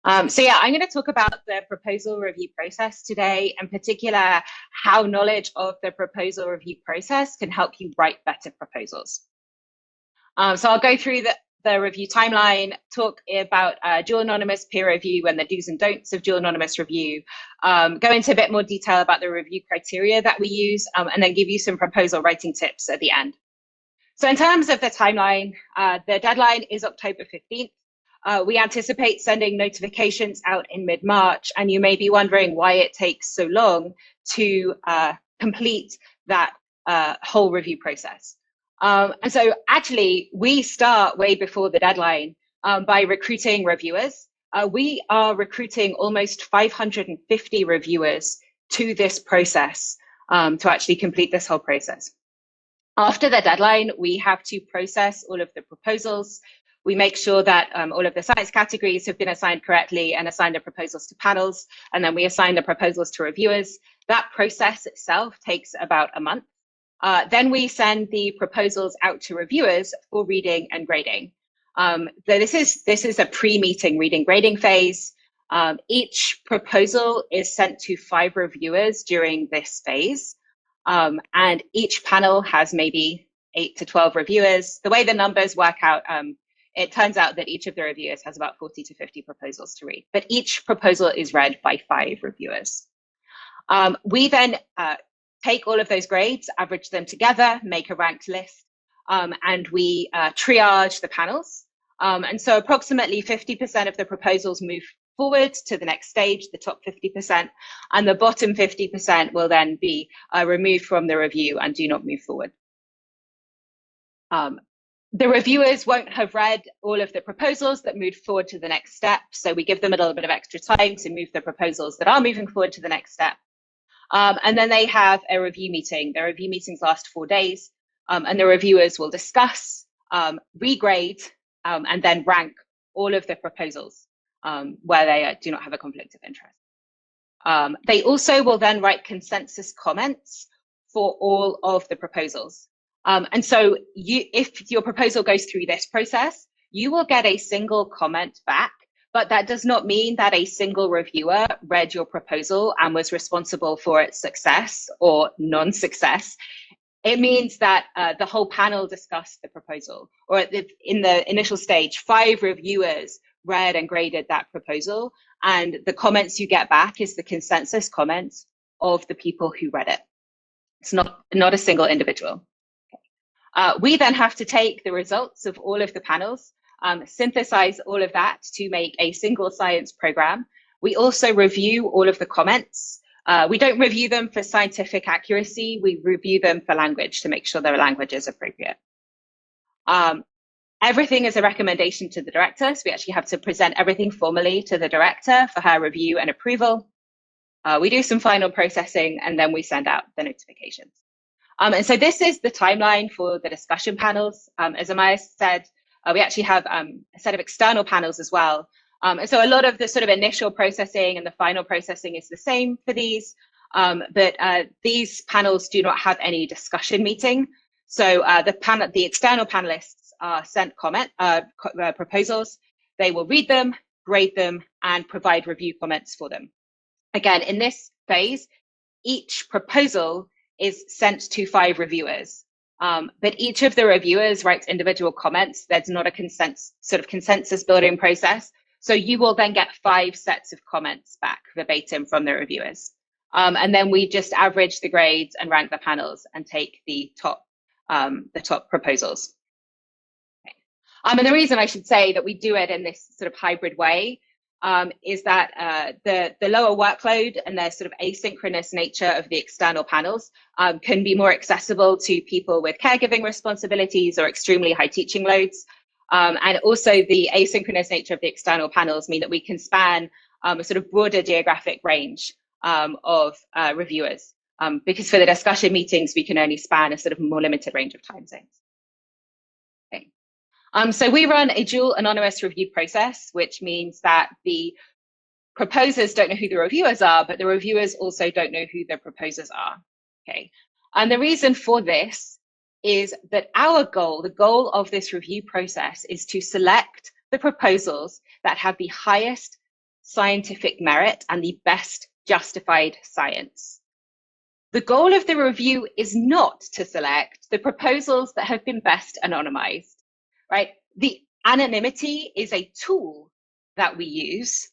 So yeah, I'm going to talk about the proposal review process today, in particular, how knowledge of the proposal review process can help you write better proposals. So I'll go through the review timeline, talk about dual anonymous peer review and the do's and don'ts of dual anonymous review, go into a bit more detail about the review criteria that we use, and then give you some proposal writing tips at the end. So in terms of the timeline, the deadline is October 15th. We anticipate sending notifications out in mid-March, and you may be wondering why it takes so long to complete that whole review process. And so actually, we start way before the deadline by recruiting reviewers. We are recruiting almost 550 reviewers to this process to actually complete this whole process. After the deadline, we have to process all of the proposals. We make sure that all of the science categories have been assigned correctly and assign the proposals to panels, and then we assign the proposals to reviewers. That process itself takes about a month. Then we send the proposals out to reviewers for reading and grading. This is a pre-meeting reading grading phase. Each proposal is sent to 5 reviewers during this phase. And each panel has maybe 8 to 12 reviewers. The way the numbers work out, it turns out that each of the reviewers has about 40 to 50 proposals to read, but each proposal is read by 5 reviewers. We then take all of those grades, average them together, make a ranked list, and we triage the panels. And so approximately 50% of the proposals move forward to the next stage, the top 50%, and the bottom 50% will then be removed from the review and do not move forward. The reviewers won't have read all of the proposals that moved forward to the next step, so we give them a little bit of extra time to move the proposals that are moving forward to the next step. And then they have a review meeting. The review meetings last 4 days, and the reviewers will discuss, regrade, and then rank all of the proposals where they do not have a conflict of interest. They also will then write consensus comments for all of the proposals. And so if your proposal goes through this process, you will get a single comment back, but that does not mean that a single reviewer read your proposal and was responsible for its success or non-success. It means that the whole panel discussed the proposal, or in the initial stage, 5 reviewers read and graded that proposal, and the comments you get back is the consensus comments of the people who read it. It's not a single individual. We then have to take the results of all of the panels, synthesize all of that to make a single science program. We also review all of the comments. We don't review them for scientific accuracy. We review them for language to make sure their language is appropriate. Everything is a recommendation to the director. So we actually have to present everything formally to the director for her review and approval. We do some final processing, and then we send out the notifications. And so this is the timeline for the discussion panels. As Amaya said, we actually have a set of external panels as well. And so a lot of the sort of initial processing and the final processing is the same for these, but these panels do not have any discussion meeting. So the external panelists are sent proposals. They will read them, grade them, and provide review comments for them. Again, in this phase, each proposal is sent to 5 reviewers, but each of the reviewers writes individual comments. There's not a consensus building process. So you will then get 5 sets of comments back verbatim from the reviewers. And then we just average the grades and rank the panels and take the top proposals. Okay. And the reason I should say that we do it in this sort of hybrid way is that the lower workload and the sort of asynchronous nature of the external panels can be more accessible to people with caregiving responsibilities or extremely high teaching loads. And also the asynchronous nature of the external panels mean that we can span a sort of broader geographic range of reviewers, because for the discussion meetings, we can only span a sort of more limited range of time zones. Okay. So we run a dual anonymous review process, which means that the proposers don't know who the reviewers are, but the reviewers also don't know who the proposers are. Okay. And the reason for this is that our goal, the goal of this review process, is to select the proposals that have the highest scientific merit and the best justified science. The goal of the review is not to select the proposals that have been best anonymized, right? The anonymity is a tool that we use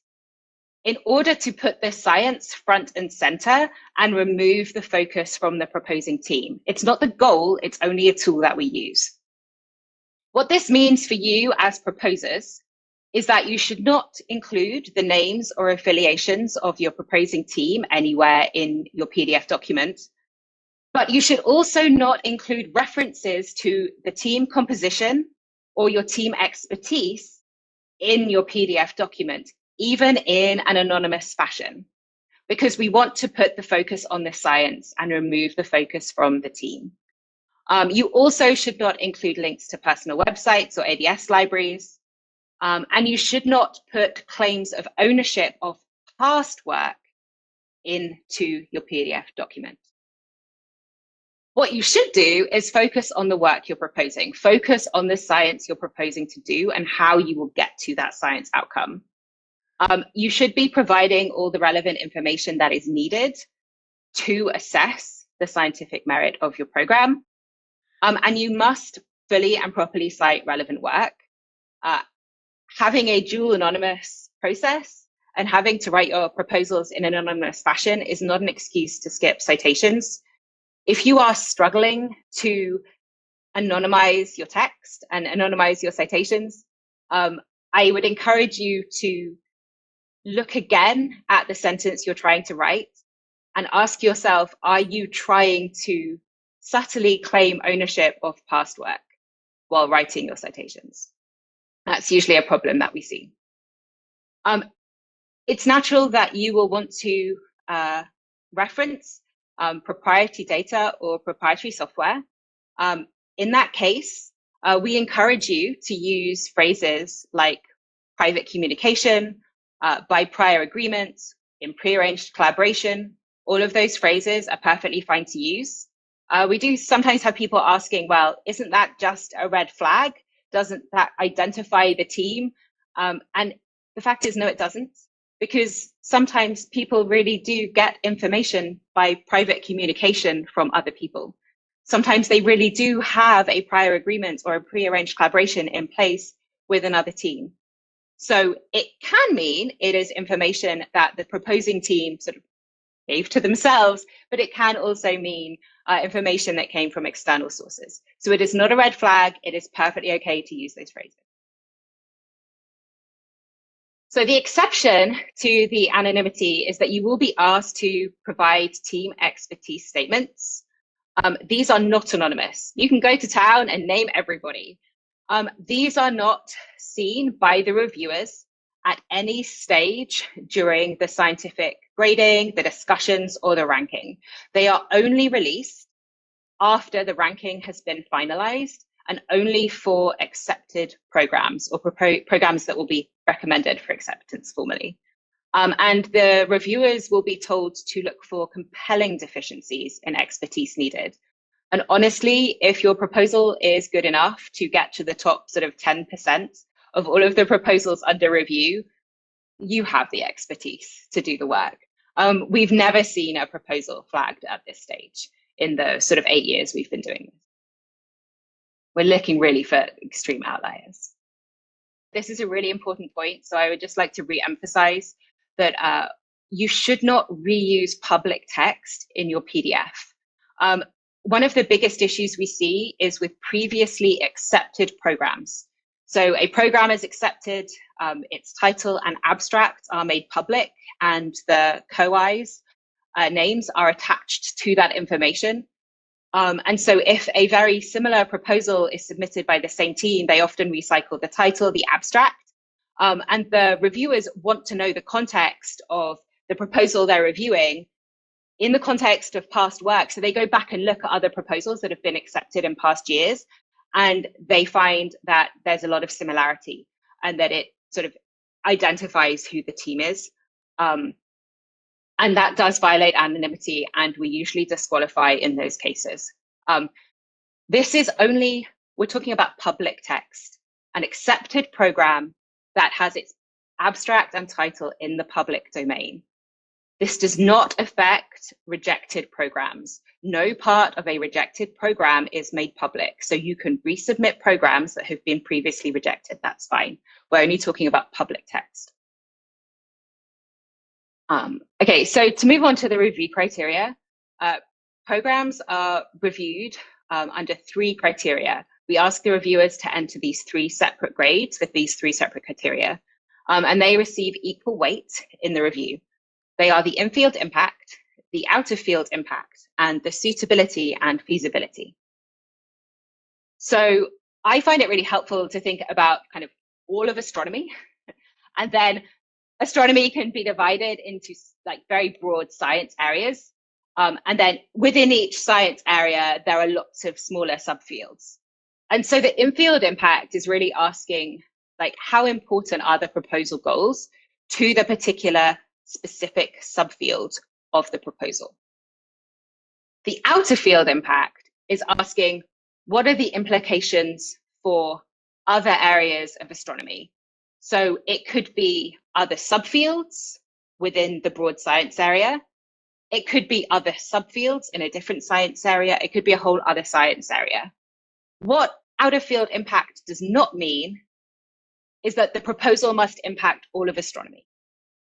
in order to put the science front and center and remove the focus from the proposing team. It's not the goal, it's only a tool that we use. What this means for you as proposers is that you should not include the names or affiliations of your proposing team anywhere in your PDF document, but you should also not include references to the team composition or your team expertise in your PDF document, even in an anonymous fashion, because we want to put the focus on the science and remove the focus from the team. You also should not include links to personal websites or ADS libraries, and you should not put claims of ownership of past work into your PDF document. What you should do is focus on the work you're proposing, focus on the science you're proposing to do and how you will get to that science outcome. You should be providing all the relevant information that is needed to assess the scientific merit of your program. And you must fully and properly cite relevant work. Having a dual anonymous process and having to write your proposals in an anonymous fashion is not an excuse to skip citations. If you are struggling to anonymize your text and anonymize your citations, I would encourage you to look again at the sentence you're trying to write and ask yourself, are you trying to subtly claim ownership of past work while writing your citations? That's usually a problem that we see. It's natural that you will want to reference proprietary data or proprietary software. In that case, we encourage you to use phrases like private communication, by prior agreement, in prearranged collaboration. All of those phrases are perfectly fine to use. We do sometimes have people asking, well, isn't that just a red flag? Doesn't that identify the team? And the fact is, no, it doesn't, because sometimes people really do get information by private communication from other people. Sometimes they really do have a prior agreement or a prearranged collaboration in place with another team. So it can mean it is information that the proposing team sort of gave to themselves, but it can also mean information that came from external sources. So it is not a red flag. It is perfectly okay to use those phrases. So the exception to the anonymity is that you will be asked to provide team expertise statements. These are not anonymous. You can go to town and name everybody. These are not seen by the reviewers at any stage during the scientific grading, the discussions, or the ranking. They are only released after the ranking has been finalized and only for accepted programs or programs that will be recommended for acceptance formally. And the reviewers will be told to look for compelling deficiencies in expertise needed. And honestly, if your proposal is good enough to get to the top sort of 10% of all of the proposals under review, you have the expertise to do the work. We've never seen a proposal flagged at this stage in the sort of 8 years we've been doing this. We're looking really for extreme outliers. This is a really important point. So I would just like to re-emphasize that you should not reuse public text in your PDF. One of the biggest issues we see is with previously accepted programs. So a program is accepted, its title and abstract are made public, and the COIs names are attached to that information. And so if a very similar proposal is submitted by the same team, they often recycle the title, the abstract, and the reviewers want to know the context of the proposal they're reviewing in the context of past work. So they go back and look at other proposals that have been accepted in past years, and they find that there's a lot of similarity and that it sort of identifies who the team is. And that does violate anonymity, and we usually disqualify in those cases. This is only, we're talking about public text, an accepted program that has its abstract and title in the public domain. This does not affect rejected programs. No part of a rejected program is made public, so you can resubmit programs that have been previously rejected. That's fine. We're only talking about public text. Okay, so to move on to the review criteria, programs are reviewed under 3 criteria. We ask the reviewers to enter these 3 separate grades with these 3 separate criteria, and they receive equal weight in the review. They are the in-field impact, the out-of-field impact, and the suitability and feasibility. So I find it really helpful to think about kind of all of astronomy, and then astronomy can be divided into like very broad science areas. And then within each science area, there are lots of smaller subfields. And so the in-field impact is really asking, like, how important are the proposal goals to the particular specific subfield of the proposal? The out-of-field impact is asking, what are the implications for other areas of astronomy? So it could be other subfields within the broad science area. It could be other subfields in a different science area. It could be a whole other science area. What out-of-field impact does not mean is that the proposal must impact all of astronomy.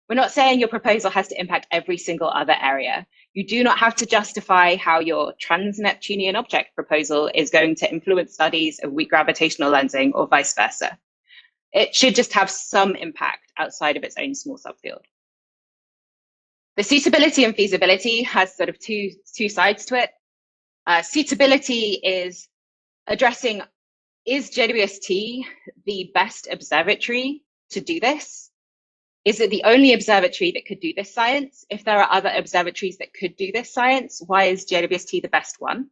We're not saying your proposal has to impact every single other area. You do not have to justify how your trans-Neptunian object proposal is going to influence studies of weak gravitational lensing or vice versa. It should just have some impact outside of its own small subfield. The suitability and feasibility has sort of two sides to it. Suitability is addressing, is JWST the best observatory to do this? Is it the only observatory that could do this science? If there are other observatories that could do this science, why is JWST the best one?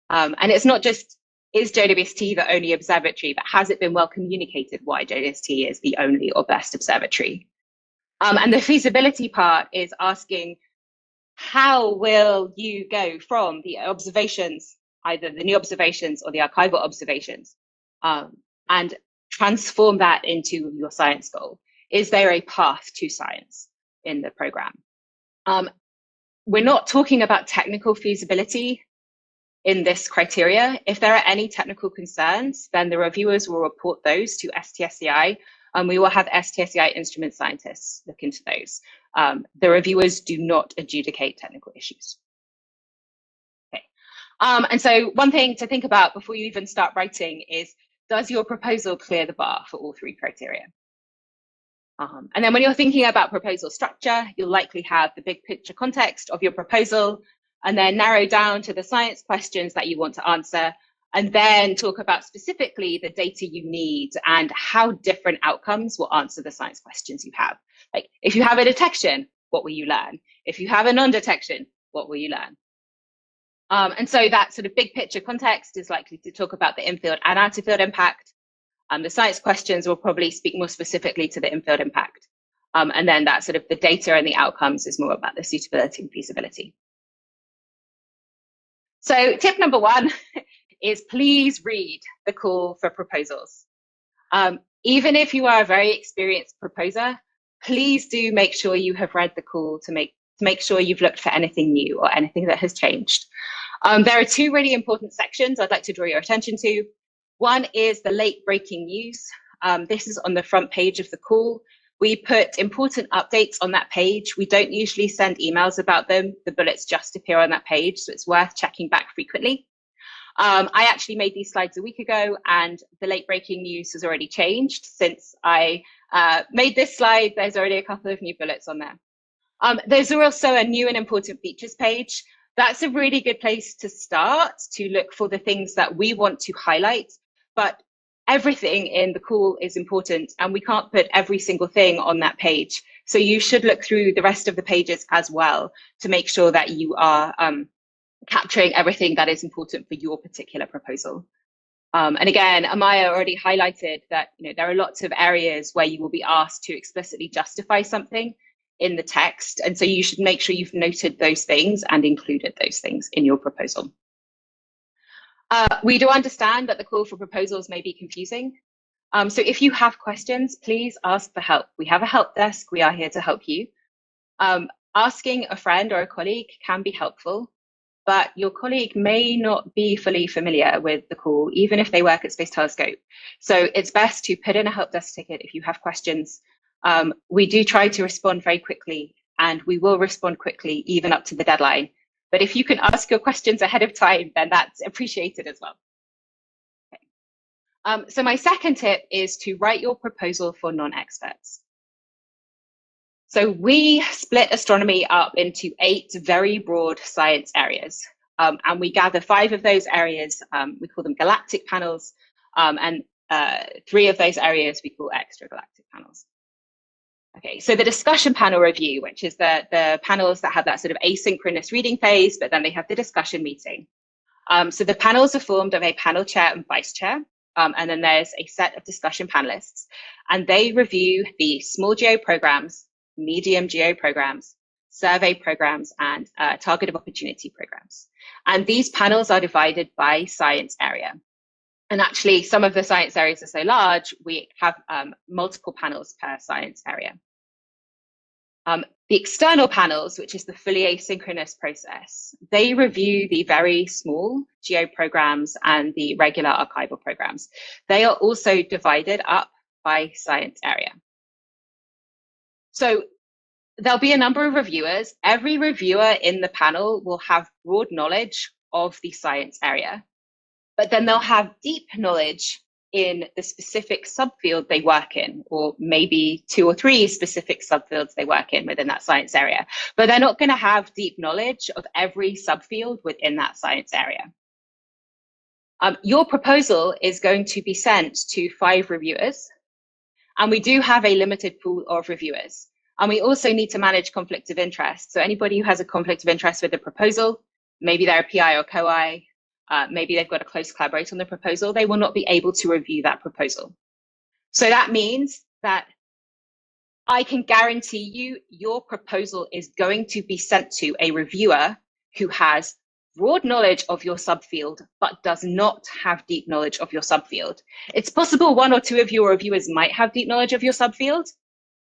And it's not just, is JWST the only observatory, but has it been well communicated why JWST is the only or best observatory? And the feasibility part is asking, how will you go from the observations, either the new observations or the archival observations, and transform that into your science goal? Is there a path to science in the program? We're not talking about technical feasibility in this criteria. If there are any technical concerns, then the reviewers will report those to STSCI, and we will have STSCI instrument scientists look into those. The reviewers do not adjudicate technical issues. Okay. And so one thing to think about before you even start writing is, does your proposal clear the bar for all 3 criteria? And then when you're thinking about proposal structure, you'll likely have the big picture context of your proposal, and then narrow down to the science questions that you want to answer, and then talk about specifically the data you need and how different outcomes will answer the science questions you have. Like, if you have a detection, what will you learn? If you have a non-detection, what will you learn? And so that sort of big picture context is likely to talk about the in-field and out-of-field impact. The science questions will probably speak more specifically to the in-field impact. And then that sort of the data and the outcomes is more about the suitability and feasibility. So tip number 1 is, please read the call for proposals. Even if you are a very experienced proposer, please do make sure you have read the call to make sure you've looked for anything new or anything that has changed. There are 2 really important sections I'd like to draw your attention to. One is the late breaking news. This is on the front page of the call. We put important updates on that page. We don't usually send emails about them. The bullets just appear on that page, so it's worth checking back frequently. I actually made these slides a week ago, and the late breaking news has already changed since I made this slide. There's already a couple of new bullets on there. There's also a new and important features page. That's a really good place to start to look for the things that we want to highlight, but everything in the call is important, and we can't put every single thing on that page. So you should look through the rest of the pages as well to make sure that you are capturing everything that is important for your particular proposal. And again, Amaya already highlighted that there are lots of areas where you will be asked to explicitly justify something in the text. And so you should make sure you've noted those things and included those things in your proposal. We do understand that the call for proposals may be confusing. So if you have questions, please ask for help. We have a help desk. We are here to help you. Asking a friend or a colleague can be helpful, but your colleague may not be fully familiar with the call, even if they work at Space Telescope. So it's best to put in a help desk ticket if you have questions. We do try to respond very quickly, and we will respond quickly, even up to the deadline. But if you can ask your questions ahead of time, then that's appreciated as well. Okay. So my second tip is to write your proposal for non-experts. So we split astronomy up into 8 very broad science areas, and we gather 5 of those areas. We call them galactic panels, and 3 of those areas we call extragalactic panels. Okay, so the discussion panel review, which is the panels that have that sort of asynchronous reading phase, but then they have the discussion meeting. So the panels are formed of a panel chair and vice chair, and then there's a set of discussion panelists, and they review the small geo programs, medium geo programs, survey programs, and target of opportunity programs. And these panels are divided by science area. And actually, some of the science areas are so large, we have multiple panels per science area. The external panels, which is the fully asynchronous process, they review the very small geo programs and the regular archival programs. They are also divided up by science area. So there'll be a number of reviewers. Every reviewer in the panel will have broad knowledge of the science area, but then they'll have deep knowledge in the specific subfield they work in, or maybe 2 or 3 specific subfields they work in within that science area. But they're not going to have deep knowledge of every subfield within that science area. Your proposal is going to be sent to 5 reviewers, and we do have a limited pool of reviewers. And we also need to manage conflict of interest. So anybody who has a conflict of interest with the proposal, maybe they're a PI or co-I, maybe they've got a close collaborator on the proposal, they will not be able to review that proposal. So that means that I can guarantee you your proposal is going to be sent to a reviewer who has broad knowledge of your subfield, but does not have deep knowledge of your subfield. It's possible 1 or 2 of your reviewers might have deep knowledge of your subfield,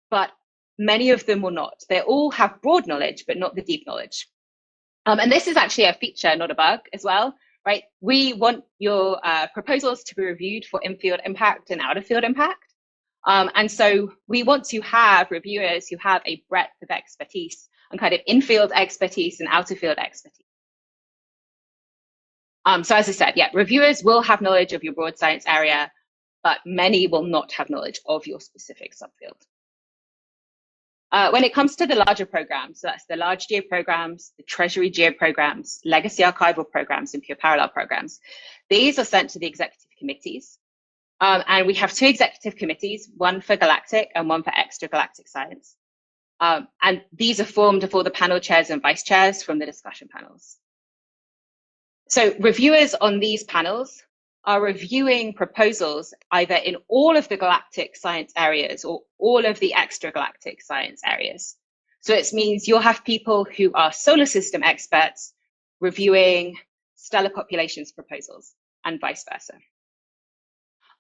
but many of them will not. They all have broad knowledge, but not the deep knowledge. And this is actually a feature, not a bug as well, right? We want your proposals to be reviewed for in-field impact and out-of-field impact. And so we want to have reviewers who have a breadth of expertise and kind of in-field expertise and out-of-field expertise. So as I said, yeah, reviewers will have knowledge of your broad science area, but many will not have knowledge of your specific subfield. When it comes to the larger programs, so that's the large geo programs, the treasury geo programs, legacy archival programs, and pure parallel programs, these are sent to the executive committees. And we have 2 executive committees, one for galactic and one for extragalactic science. And these are formed of all the panel chairs and vice chairs from the discussion panels. So reviewers on these panels are reviewing proposals either in all of the galactic science areas or all of the extragalactic science areas. So it means you'll have people who are solar system experts reviewing stellar populations proposals and vice versa.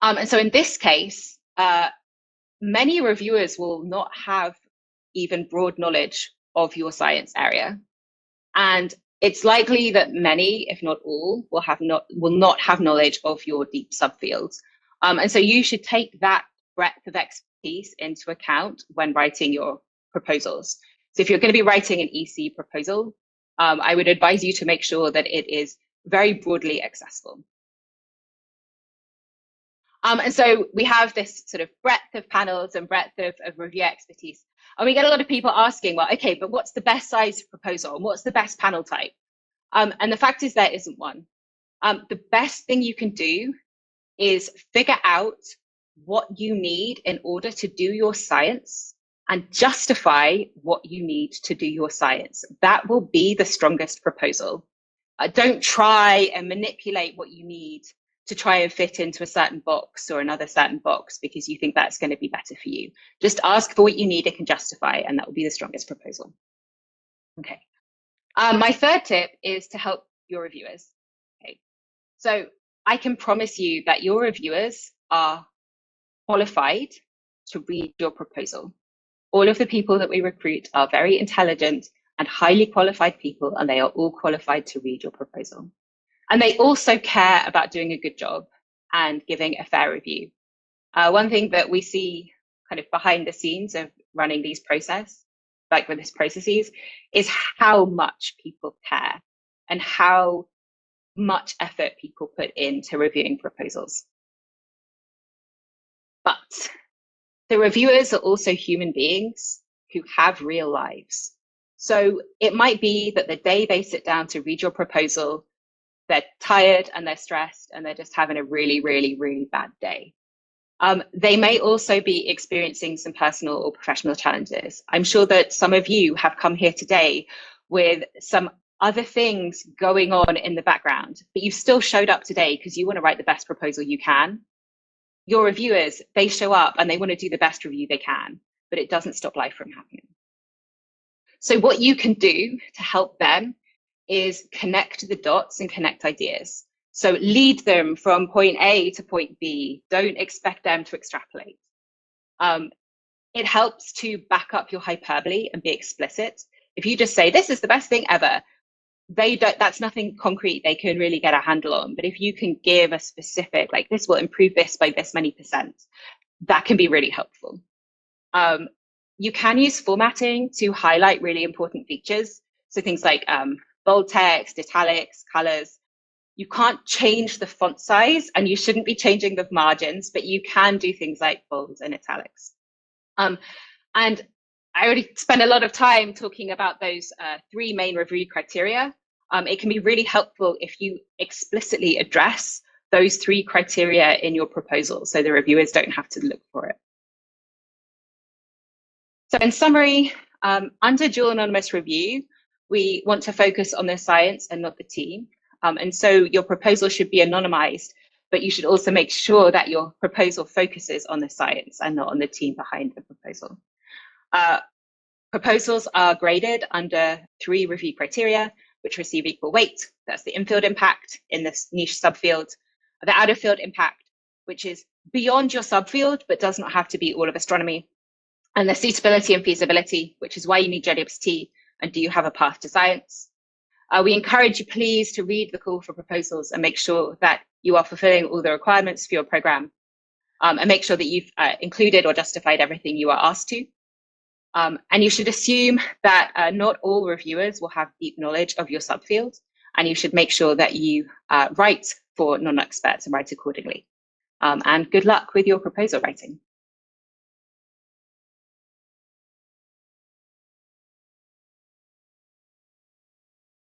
And so in this case, many reviewers will not have even broad knowledge of your science area. And it's likely that many, if not all, will not have knowledge of your deep subfields. And so you should take that breadth of expertise into account when writing your proposals. So if you're going to be writing an EC proposal, I would advise you to make sure that it is very broadly accessible. And so we have this sort of breadth of panels and breadth of review expertise. And we get a lot of people asking, well, okay, but what's the best size proposal? And what's the best panel type? And the fact is there isn't one. The best thing you can do is figure out what you need in order to do your science and justify what you need to do your science. That will be the strongest proposal. Don't try and manipulate what you need to try and fit into a certain box or another certain box because you think that's going to be better for you. Just ask for what you need and can justify, and that will be the strongest proposal. Okay. My third tip is to help your reviewers. Okay. So I can promise you that your reviewers are qualified to read your proposal. All of the people that we recruit are very intelligent and highly qualified people, and they are all qualified to read your proposal. And they also care about doing a good job and giving a fair review. One thing that we see kind of behind the scenes of running these processes, is how much people care and how much effort people put into reviewing proposals. But the reviewers are also human beings who have real lives. So it might be that the day they sit down to read your proposal, they're tired and they're stressed and they're just having a really, really, really bad day. They may also be experiencing some personal or professional challenges. I'm sure that some of you have come here today with some other things going on in the background, but you still showed up today because you want to write the best proposal you can. Your reviewers, they show up and they want to do the best review they can, but it doesn't stop life from happening. So what you can do to help them is connect the dots and connect ideas. So lead them from point A to point B. Don't expect them to extrapolate. It helps to back up your hyperbole and be explicit. If you just say, this is the best thing ever, that's nothing concrete they can really get a handle on. But if you can give a specific, like this will improve this by this many %, that can be really helpful. You can use formatting to highlight really important features. So things like bold text, italics, colors. You can't change the font size and you shouldn't be changing the margins, but you can do things like bold and italics. And I already spent a lot of time talking about those 3 main review criteria. It can be really helpful if you explicitly address those 3 criteria in your proposal so the reviewers don't have to look for it. So in summary, under dual anonymous review, we want to focus on the science and not the team. And so your proposal should be anonymized, but you should also make sure that your proposal focuses on the science and not on the team behind the proposal. Proposals are graded under 3 review criteria, which receive equal weight. That's the in-field impact in this niche subfield, the out-of-field impact, which is beyond your subfield, but does not have to be all of astronomy, and the suitability and feasibility, which is why you need JWST, and do you have a path to science? We encourage you, please, to read the call for proposals and make sure that you are fulfilling all the requirements for your program, and make sure that you've included or justified everything you are asked to. And you should assume that not all reviewers will have deep knowledge of your subfield, and you should make sure that you write for non-experts and write accordingly. And good luck with your proposal writing.